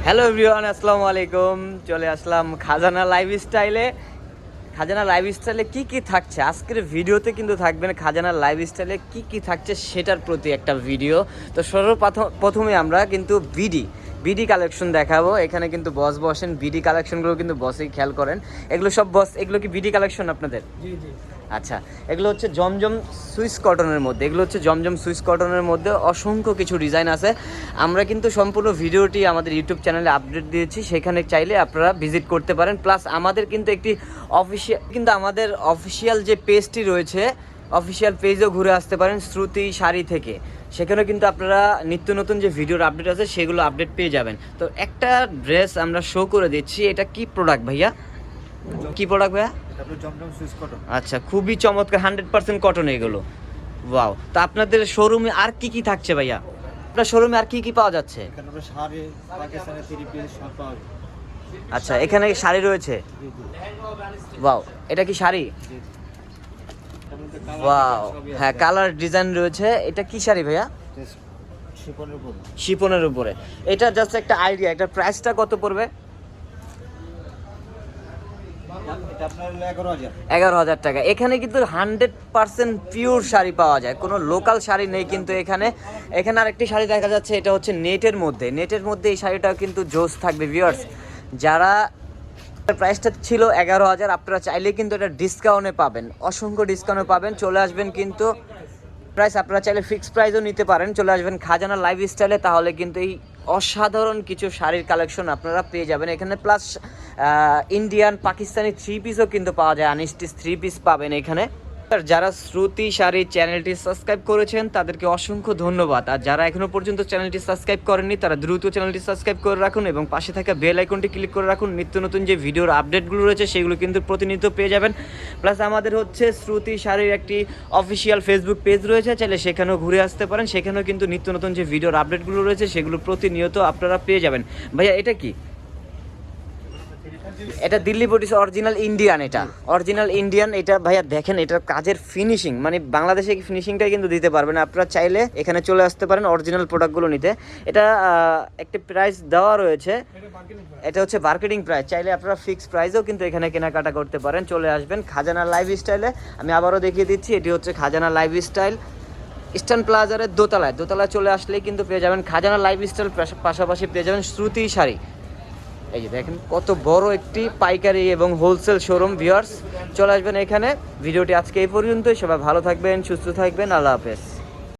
Hello everyone, আসসালামু আলাইকুম। চলে আসলাম খাজানা লাইফস্টাইলে। খাজানা লাইফস্টাইলে কি কি থাকছে আজকের ভিডিওতে কিন্তু থাকবেন। খাজানা লাইফস্টাইলে কি কি থাকছে সেটার প্রতি একটা ভিডিও। তো প্রথমে আমরা কিন্তু বিডি কালেকশন দেখাবো। এখানে কিন্তু বস বসেন, বিডি কালেকশনগুলো কিন্তু বসেই খেয়াল করেন। এগুলো সব বস, এগুলো কি বিডি কালেকশন আপনাদের? জি জি। আচ্ছা, এগুলো হচ্ছে জমজম সুইস কটনের মধ্যে, অসংখ্য কিছু ডিজাইন আছে। আমরা কিন্তু সম্পূর্ণ ভিডিওটি আমাদের ইউটিউব চ্যানেলে আপডেট দিয়েছি, সেখানে চাইলে আপনারা ভিজিট করতে পারেন। প্লাস আমাদের কিন্তু একটি অফিসিয়াল যে পেজটি রয়েছে, অফিসিয়াল পেজও ঘুরে আসতে পারেন শ্রুতি শাড়ি থেকে। সেখানে কিন্তু আপনারা নিত্য নতুন যে ভিডিওর আপডেট আছে সেগুলো আপডেট পেয়ে যাবেন। তো একটা ড্রেস আমরা শো করে দিচ্ছি। এটা কি প্রোডাক্ট ভাইয়া? কি প্রোডাক্ট ভাইয়া? জমজম সুইস কটন। আচ্ছা, খুবই চমৎকার, 100% কটন এগুলো। ওয়াও। তো আপনাদের শোরুমে আর কি কি থাকছে ভাইয়া? আপনার শোরুমে আর কি কি পাওয়া যাচ্ছে? এখানে শাড়ি, পাকিস্তানি থ্রি পিস সব পাওয়া যায়। আচ্ছা, এখানে শাড়ি রয়েছে। ওয়াও, এটা কি শাড়ি? ওয়াও, হ্যাঁ, কালার ডিজাইন রয়েছে। এটা কি শাড়ি ভাইয়া? শিপনের উপরে। এটা জাস্ট একটা আইডিয়া, এটা প্রাইসটা কত পড়বে? 11,000 টাকা। এখানে কিন্তু 100% পিওর শাড়ি পাওয়া যায়, কোনো লোকাল শাড়ি নেই কিন্তু এখানে। আরেকটি শাড়ি দেখা যাচ্ছে, এটা হচ্ছে নেটের মধ্যে এই শাড়িটাও কিন্তু জোস থাকবে ভিউয়ার্স। যারা প্রাইসটা ছিল 11,000, আপনারা চাইলে কিন্তু এটা ডিসকাউন্টে পাবেন, অসংখ্য ডিসকাউন্টে পাবেন। চলে আসবেন কিন্তু প্রাইস আপনারা চাইলে ফিক্সড প্রাইসও নিতে পারেন। চলে আসবেন খাজানা লাইফস্টাইলে, তাহলে কিন্তু এই অসাধারণ কিছু শাড়ির কালেকশন আপনারা পেয়ে যাবেন এখানে। প্লাস ইন্ডিয়ান পাকিস্তানি থ্রি পিসও কিন্তু পাওয়া যায়, আনস্টিচ থ্রি পিস পাবেন এখানে। যারা শ্রুতি শাড়ি চ্যানেলটি সাবস্ক্রাইব করেছেন তাদেরকে অসংখ্য ধন্যবাদ। আর যারা এখনো পর্যন্ত চ্যানেলটি সাবস্ক্রাইব করেননি তারা দ্রুত চ্যানেলটি সাবস্ক্রাইব করে রাখুন এবং পাশে থাকা বেল আইকনটি ক্লিক করে রাখুন। নিত্য নতুন যে ভিডিওর আপডেটগুলো রয়েছে সেগুলো কিন্তু প্রতিনিয়ত পেয়ে যাবেন। প্লাস আমাদের হচ্ছে শ্রুতি শাড়ির একটি অফিসিয়াল ফেসবুক পেজ রয়েছে, চাইলে সেখানেও ঘুরে আসতে পারেন। সেখানেও কিন্তু নিত্য নতুন যে ভিডিওর আপডেটগুলো রয়েছে সেগুলো প্রতিনিয়ত আপনারা পেয়ে যাবেন। ভাইয়া এটা কি? এটা দিল্লি বুটিক্স অরিজিনাল ইন্ডিয়ান। এটা ভাইয়া দেখেন, এটার কাজের ফিনিশিং, মানে বাংলাদেশে ফিনিশিংটাই কিন্তু দিতে পারবেন। আপনারা চাইলে এখানে চলে আসতে পারেন অরিজিনাল প্রোডাক্টগুলো নিতে। এটা একটা প্রাইস দেওয়া রয়েছে, এটা হচ্ছে মার্কেটিং প্রাইস। চাইলে আপনারা ফিক্স প্রাইসেও কিন্তু এখানে কেনাকাটা করতে পারেন। চলে আসবেন খাজানা লাইফস্টাইলে। আমি আবারও দেখিয়ে দিচ্ছি, এটি হচ্ছে খাজানা লাইফস্টাইল, ইস্টার্ন প্লাজারের দোতলায় চলে আসলেই কিন্তু পেয়ে যাবেন খাজানা লাইফস্টাইল। পাশাপাশি পেয়ে যাবেন শ্রুতি শাড়ি। এই যে দেখেন কত বড় একটি পাইকারি এবং হোলসেল শোরুম ভিউয়ার্স। চলে আসবেন এখানে। ভিডিওটি আজকে এই পর্যন্তই। সবাই ভালো থাকবেন, সুস্থ থাকবেন। আল্লাহ হাফেজ।